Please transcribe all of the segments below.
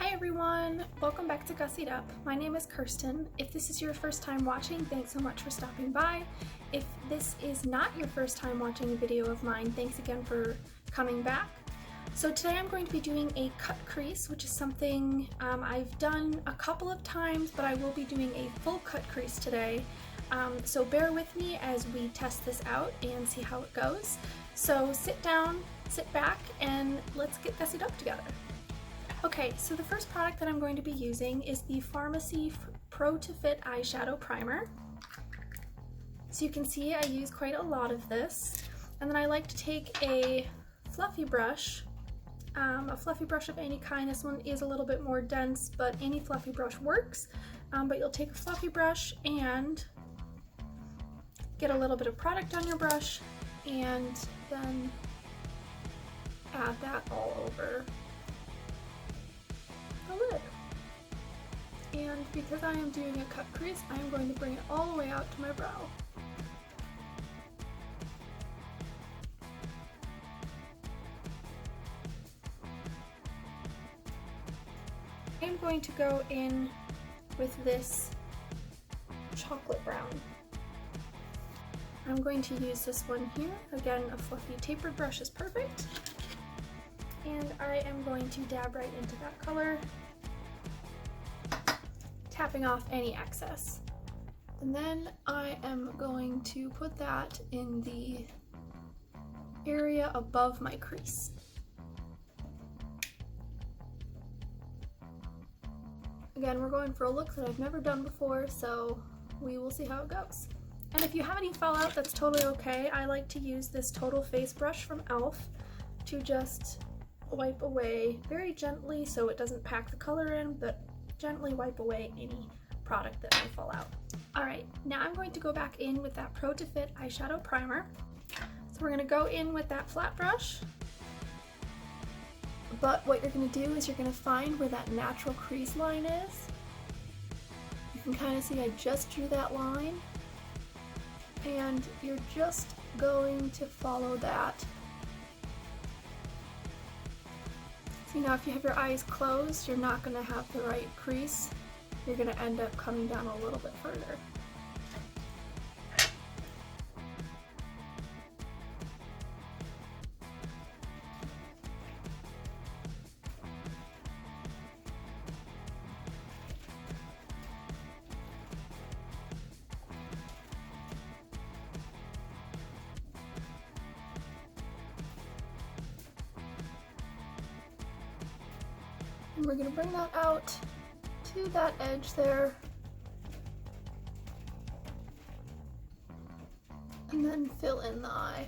Hi everyone! Welcome back to Gussied Up. My name is Kirsten. If this is your first time watching, thanks so much for stopping by. If this is not your first time watching a video of mine, thanks again for coming back. So today I'm going to be doing a cut crease, which is something I've done a couple of times, but I will be doing a full cut crease today. So bear with me as we test this out and see how it goes. So sit down, sit back, and let's get gussied up together. Okay, so the first product that I'm going to be using is the Pharmacy Pro to Fit Eyeshadow Primer. So you can see I use quite a lot of this. And then I like to take a fluffy brush of any kind. This one is a little bit more dense, but any fluffy brush works. But you'll take a fluffy brush and get a little bit of product on your brush and then add that all over the lid. And because I am doing a cut crease, I am going to bring it all the way out to my brow. I am going to go in with this chocolate brown. I'm going to use this one here. Again, a fluffy tapered brush is perfect. And I am going to dab right into that color, tapping off any excess. And then I am going to put that in the area above my crease. Again, we're going for a look that I've never done before, so we will see how it goes. And if you have any fallout, that's totally okay. I like to use this Total Face brush from e.l.f. to just wipe away very gently so it doesn't pack the color in, but gently wipe away any product that may fall out. Alright, now I'm going to go back in with that Pro to Fit eyeshadow primer. So we're going to go in with that flat brush, but what you're going to do is you're going to find where that natural crease line is. You can kind of see I just drew that line, and you're just going to follow that. See, now if you have your eyes closed, you're not going to have the right crease. You're going to end up coming down a little bit further. And we're going to bring that out to that edge there, and then fill in the eye.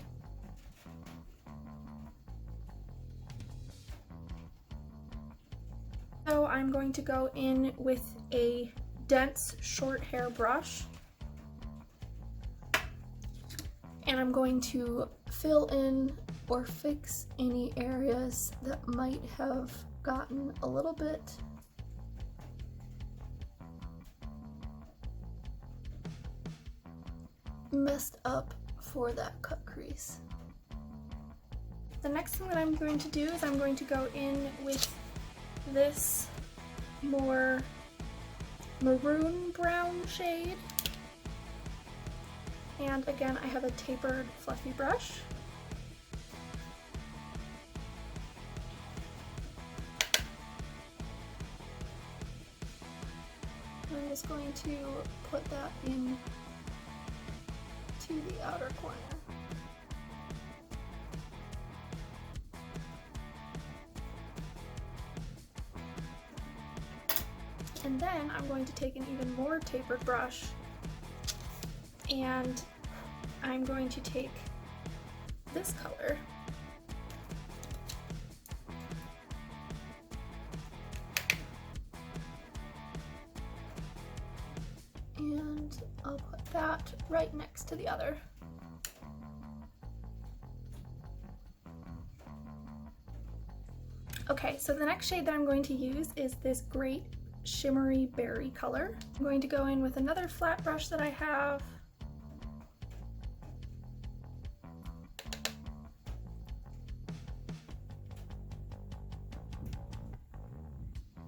So I'm going to go in with a dense short hair brush, and I'm going to fill in or fix any areas that might have gotten a little bit messed up for that cut crease. The next thing that I'm going to do is I'm going to go in with this more maroon brown shade, and again I have a tapered fluffy brush. I'm just going to put that in to the outer corner. And then I'm going to take an even more tapered brush, and I'm going to take this color and I'll put that right next to the other. Okay, so the next shade that I'm going to use is this great shimmery berry color. I'm going to go in with another flat brush that I have,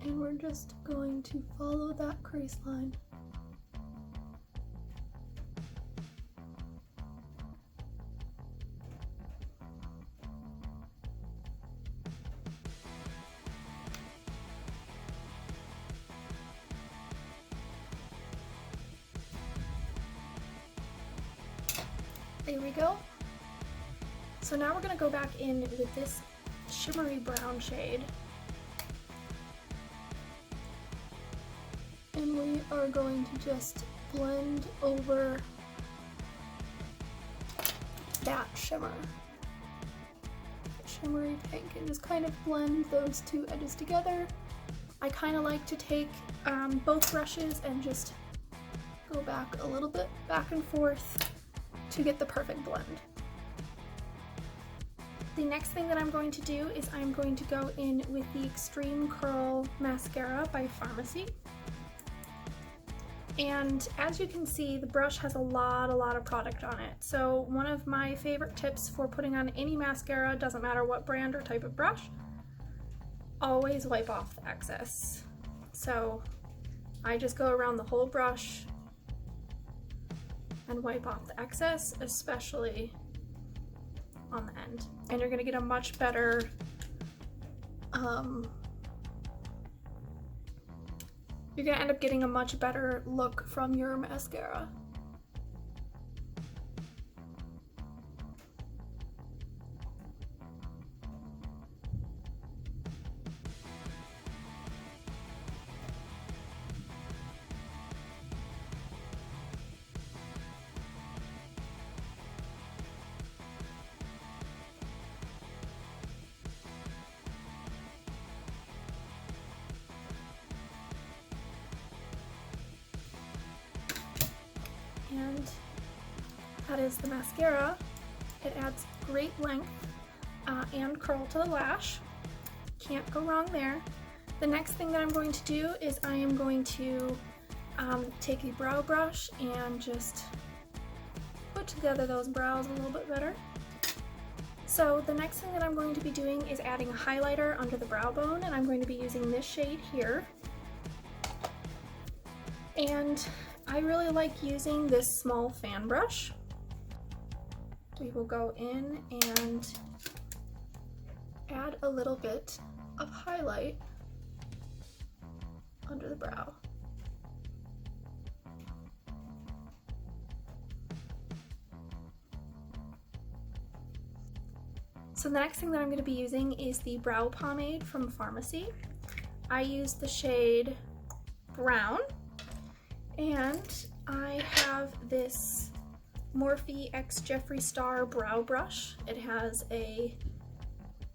And we're just going to follow that crease line. There we go. So now we're going to go back in with this shimmery brown shade. And we are going to just blend over that shimmer. Shimmery pink, and just kind of blend those two edges together. I kind of like to take both brushes and just go back a little bit, back and forth, to get the perfect blend. The next thing that I'm going to do is I'm going to go in with the Extreme Curl Mascara by Pharmacy. And as you can see, the brush has a lot of product on it. So one of my favorite tips for putting on any mascara, doesn't matter what brand or type of brush, always wipe off the excess. So I just go around the whole brush and wipe off the excess, especially on the end. And you're gonna get a much better, you're gonna end up getting a much better look from your mascara. And that is the mascara. It adds great length and curl to the lash. Can't go wrong there. The next thing that I'm going to do is I am going to take a brow brush and just put together those brows a little bit better. So the next thing that I'm going to be doing is adding a highlighter under the brow bone, and I'm going to be using this shade here. And I really like using this small fan brush. We will go in and add a little bit of highlight under the brow. So the next thing that I'm going to be using is the brow pomade from Pharmacy. I use the shade Brown. And I have this Morphe X Jeffree Star brow brush. It has a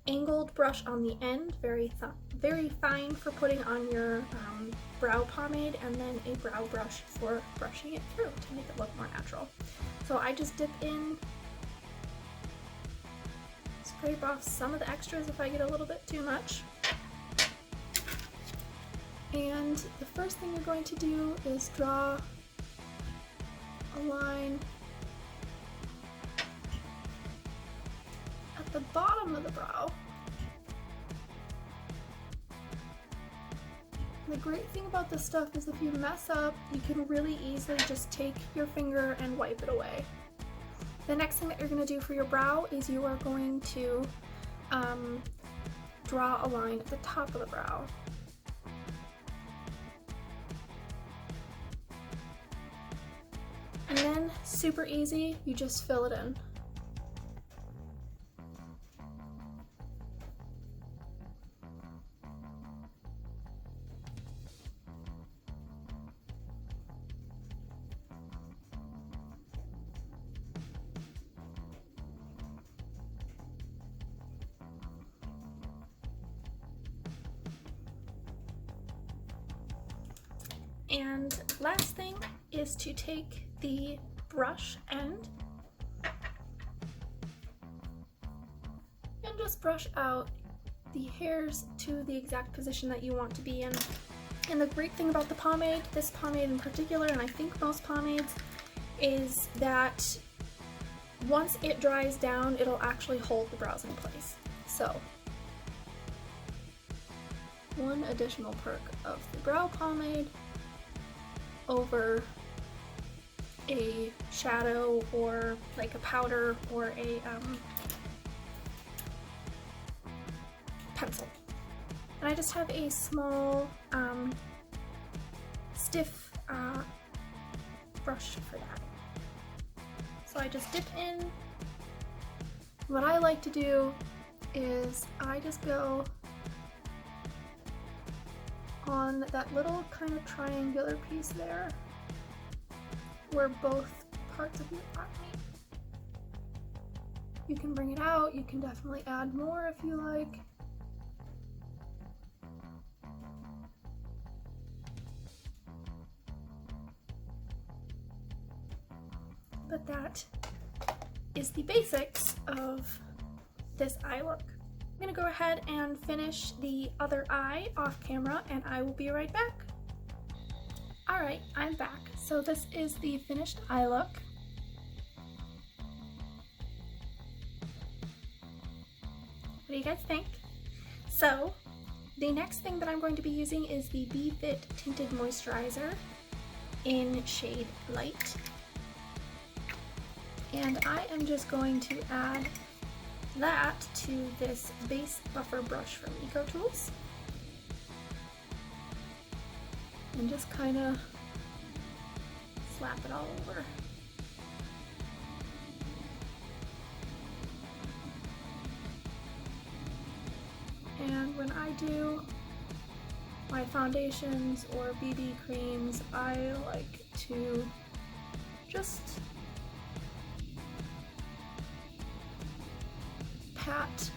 angled brush on the end, very fine for putting on your brow pomade, and then a brow brush for brushing it through to make it look more natural. So I just dip in, scrape off some of the extras if I get a little bit too much. And the first thing you're going to do is draw a line at the bottom of the brow. The great thing about this stuff is if you mess up, you can really easily just take your finger and wipe it away. The next thing that you're going to do for your brow is you are going to draw a line at the top of the brow. And then, super easy, you just fill it in. And last thing is to take the brush end and just brush out the hairs to the exact position that you want to be in. And the great thing about the pomade, this pomade in particular, and I think most pomades, is that once it dries down, it'll actually hold the brows in place. So one additional perk of the brow pomade over a shadow or like a powder or a pencil. And I just have a small stiff brush for that. So I just dip in. What I like to do is I just go on that little kind of triangular piece there where both parts of your eye meet. You can bring it out, you can definitely add more if you like. But that is the basics of this eye look. I'm gonna go ahead and finish the other eye off camera and I will be right back. Alright, I'm back. So this is the finished eye look. What do you guys think? So the next thing that I'm going to be using is the Be Fit Tinted Moisturizer in shade Light. And I am just going to add that to this base buffer brush from EcoTools. And just kind of slap it all over. And when I do my foundations or BB creams, I like to just pat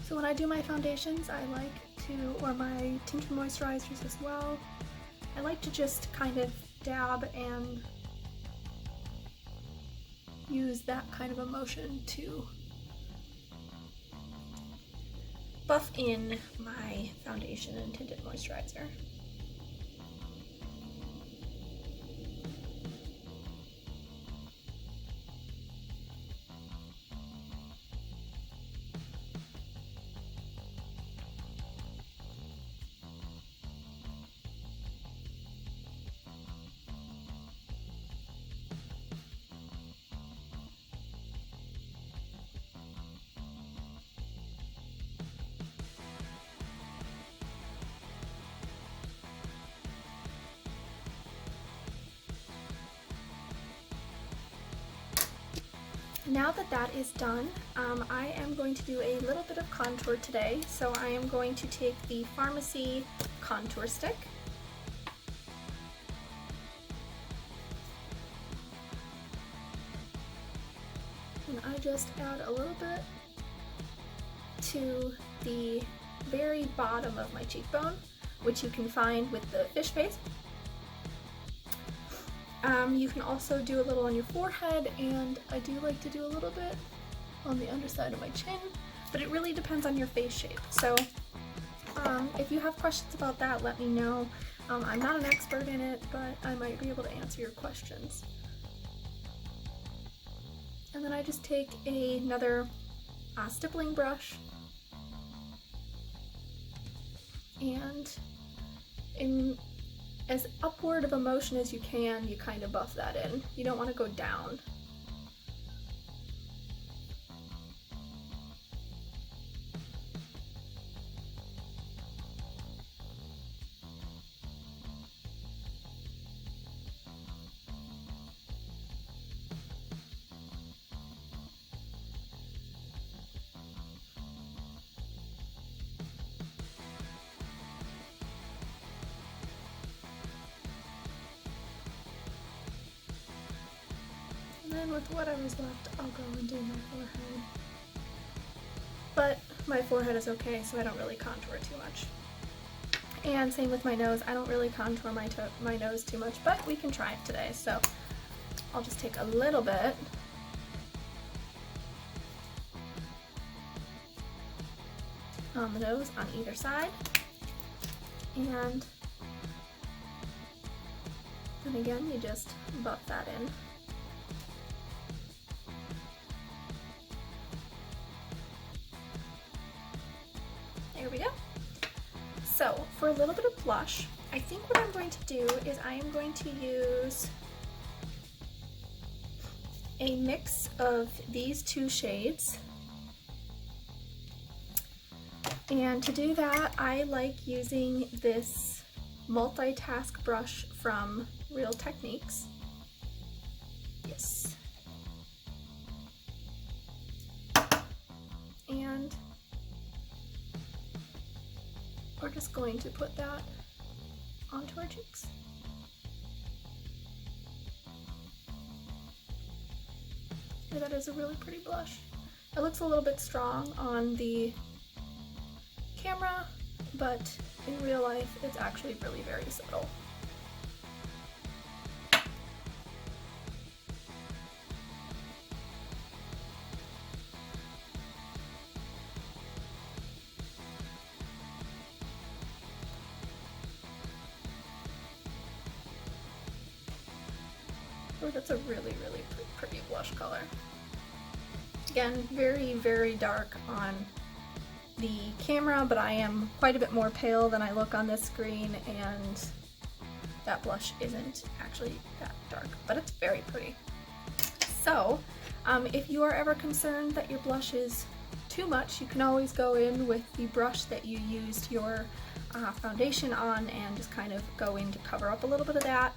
so when I do my foundations, I like to, or my tinted moisturizers as well, I like to just kind of dab and use that kind of a motion to buff in my foundation and tinted moisturizer. Now that that is done, I am going to do a little bit of contour today. So I am going to take the Pharmacy contour stick. And I just add a little bit to the very bottom of my cheekbone, which you can find with the fish face. You can also do a little on your forehead, and I do like to do a little bit on the underside of my chin, but it really depends on your face shape. So if you have questions about that, let me know. I'm not an expert in it, but I might be able to answer your questions. And then I just take another stippling brush, and in as upward of a motion as you can, you kind of buff that in. You don't want to go down. And then with whatever's left, I'll go and do my forehead. But my forehead is okay, so I don't really contour too much. And same with my nose. I don't really contour my nose too much, but we can try it today. So I'll just take a little bit. On the nose on either side. And then again, you just buff that in. There we go. So for a little bit of blush, I think what I'm going to do is I am going to use a mix of these two shades. And to do that, I like using this multitask brush from Real Techniques. Yes. And we're just going to put that onto our cheeks. And that is a really pretty blush. It looks a little bit strong on the camera, but in real life it's actually really very subtle. Oh, that's a really, really pretty blush color. Again, very, very dark on the camera, but I am quite a bit more pale than I look on this screen, and that blush isn't actually that dark, but it's very pretty. So, if you are ever concerned that your blush is too much, you can always go in with the brush that you used your foundation on and just kind of go in to cover up a little bit of that.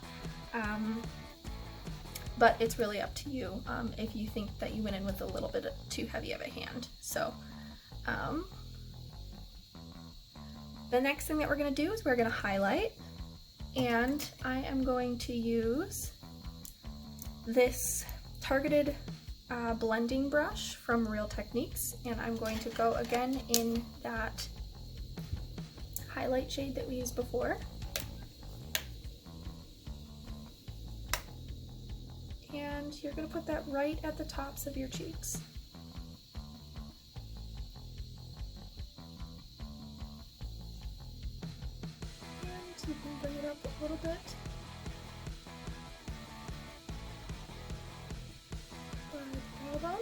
But it's really up to you if you think that you went in with a little bit too heavy of a hand. So the next thing that we're going to do is we're going to highlight, and I am going to use this targeted blending brush from Real Techniques, and I'm going to go again in that highlight shade that we used before. And you're going to put that right at the tops of your cheeks. And you can bring it up a little bit. By the elbow.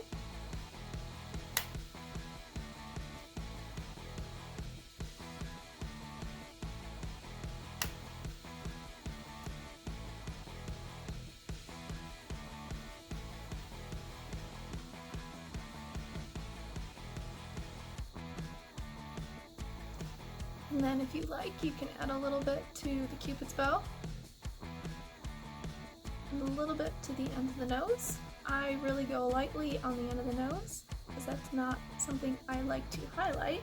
And then if you like, you can add a little bit to the Cupid's bow and a little bit to the end of the nose. I really go lightly on the end of the nose because that's not something I like to highlight,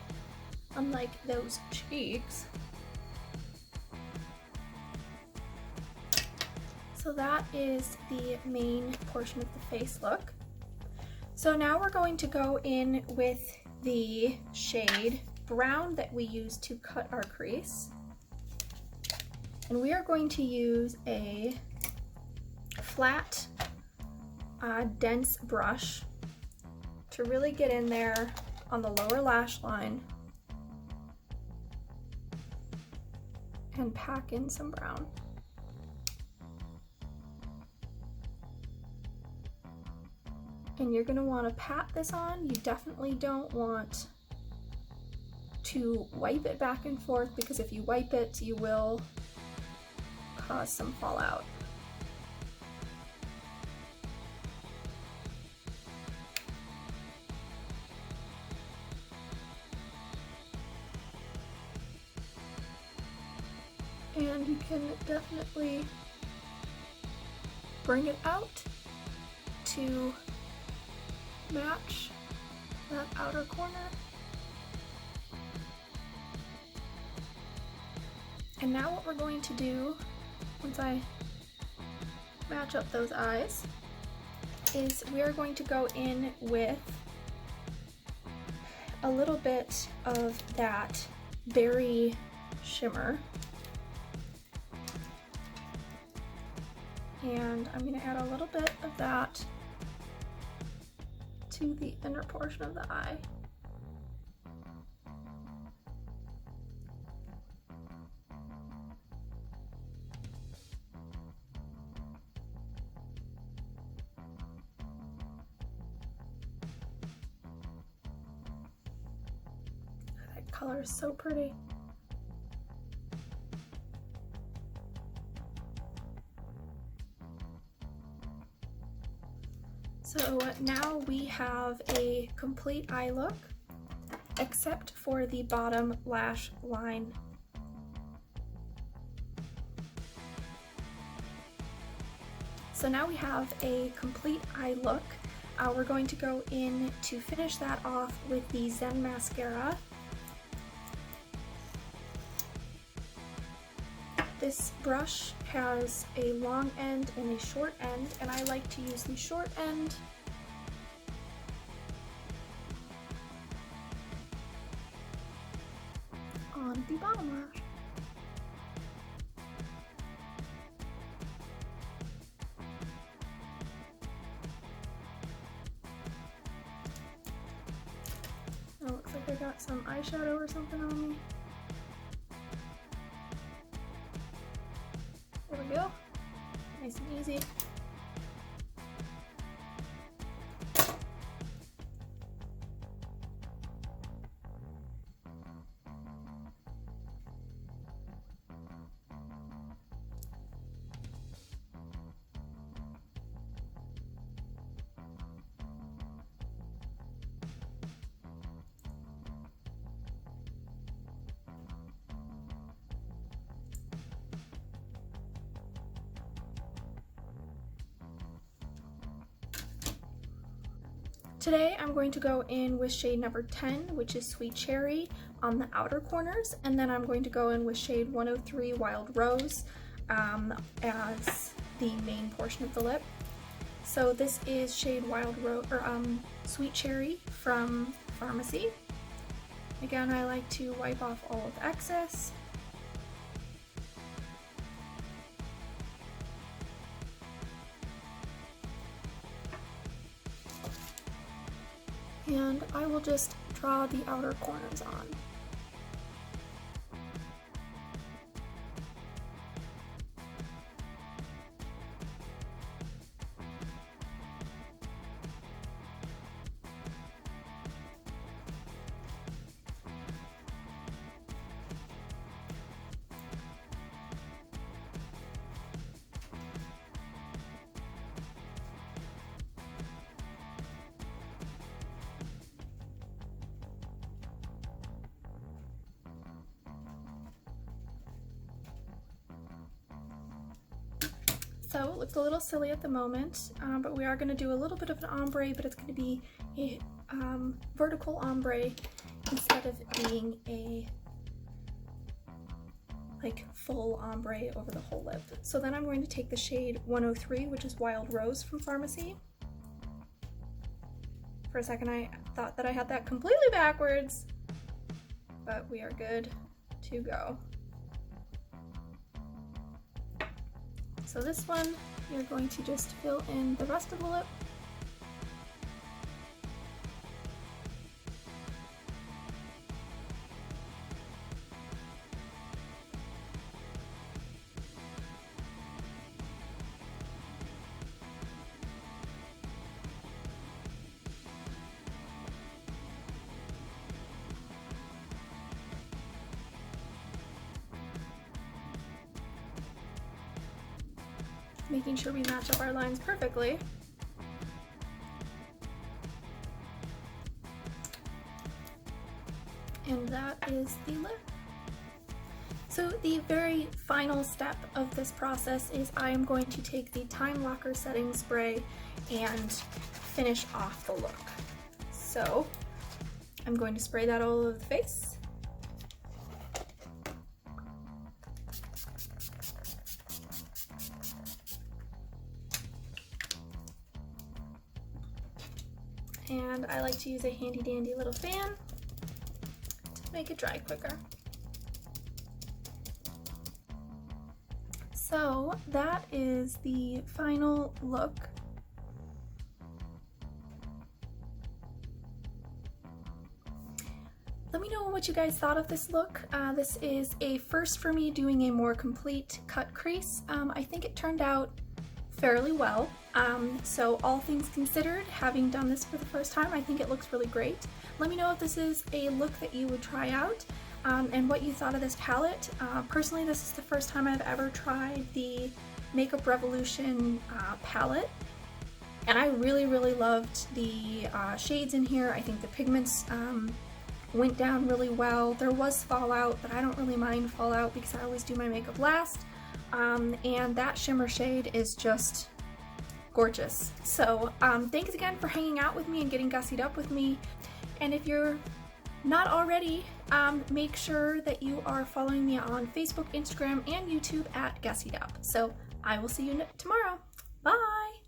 unlike those cheeks. So that is the main portion of the face look. So now we're going to go in with the shade brown that we used to cut our crease, and we are going to use a flat dense brush to really get in there on the lower lash line and pack in some brown. And you're going to want to pat this on. You definitely don't want to wipe it back and forth, because if you wipe it, you will cause some fallout. And you can definitely bring it out to match that outer corner. And now what we're going to do, once I match up those eyes, is we are going to go in with a little bit of that berry shimmer. And I'm going to add a little bit of that to the inner portion of the eye. color is so pretty. So now we have a complete eye look, except for the bottom lash line. So now we have a complete eye look. We're going to go in to finish that off with the Zen mascara. This brush has a long end and a short end, and I like to use the short end. On the bottom lash. Oh, looks like I got some eyeshadow or something on me. There we go. Nice and easy. Today I'm going to go in with shade number 10, which is Sweet Cherry, on the outer corners, and then I'm going to go in with shade 103 Wild Rose as the main portion of the lip. So this is shade Sweet Cherry from Pharmacy. Again, I like to wipe off all of the excess. And I will just draw the outer corners on. So it looks a little silly at the moment, but we are going to do a little bit of an ombre, but it's going to be a vertical ombre instead of being a full ombre over the whole lip. So then I'm going to take the shade 103, which is Wild Rose from Pharmacy. For a second I thought that I had that completely backwards, but we are good to go. So this one, you're going to just fill in the rest of the lip. Making sure we match up our lines perfectly. And that is the lip. So the very final step of this process is I am going to take the Time Locker setting spray and finish off the look. So I'm going to spray that all over the face. And I like to use a handy dandy little fan to make it dry quicker. So that is the final look. Let me know what you guys thought of this look. This is a first for me doing a more complete cut crease. I think it turned out fairly well. So all things considered, having done this for the first time, I think it looks really great. Let me know if this is a look that you would try out and what you thought of this palette. Personally, this is the first time I've ever tried the Makeup Revolution palette, and I really loved the shades in here. I think the pigments went down really well. There was fallout, but I don't really mind fallout because I always do my makeup last. And that shimmer shade is just gorgeous. So thanks again for hanging out with me and getting gussied up with me. And if you're not already, make sure that you are following me on Facebook, Instagram, and YouTube at Gussied Up. So I will see you tomorrow. Bye!